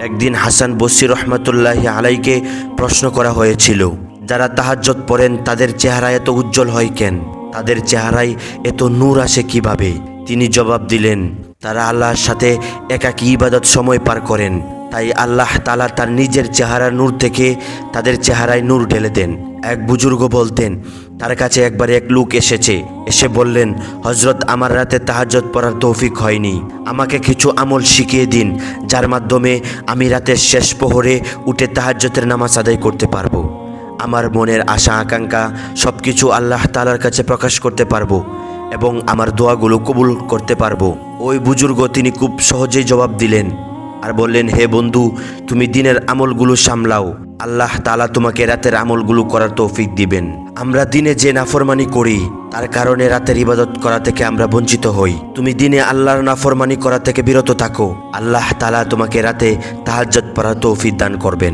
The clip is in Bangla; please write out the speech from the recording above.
একদিন হাসান বসরি রহমতুল্লাহি আলাইকে প্রশ্ন করা হয়েছিল, যারা তাহাজ্জুদ পড়েন তাদের চেহারা এত উজ্জ্বল হয় কেন, তাদের চেহারায় এত নূর আসে কিভাবে? তিনি জবাব দিলেন, তারা আল্লাহর সাথে একাকী ইবাদত সময় পার করেন, তাই আল্লাহ তাআলা তার নিজের চেহারার নূর থেকে তাদের চেহারায় নূর ঢেলে দেন। এক বুজুর্গ বলতেন, তার কাছে একবার এক লোক এসে বললেন, হজরত, আমার রাতে তাহাজ্জুদ পড়ার তৌফিক হয়নি, আমাকে কিছু আমল শিখিয়ে দিন যার মাধ্যমে আমি রাতের শেষ প্রহরে উঠে তাহাজ্জুদের নামাজ আদায় করতে পারবো, আমার মনের আশা আকাঙ্ক্ষা সব কিছু আল্লাহ তাআলার কাছে প্রকাশ করতে পারবো এবং আমার দোয়াগুলো কবুল করতে পারবো। ওই বুজুর্গ তিনি খুব সহজেই জবাব দিলেন আর বললেন, হে বন্ধু, তুমি দিনের আমলগুলো সামলাও, আল্লাহ তাআলা তোমাকে রাতের আমলগুলো করার তৌফিক দিবেন। আমরা দিনে যে নাফরমানি করি তার কারণে রাতের ইবাদত করা থেকে আমরা বঞ্চিত হই। তুমি দিনে আল্লাহর নাফরমানি করা থেকে বিরত থাকো, আল্লাহ তাআলা তোমাকে রাতে তাহাজ্জুদ পড়ার তৌফিক দান করবেন।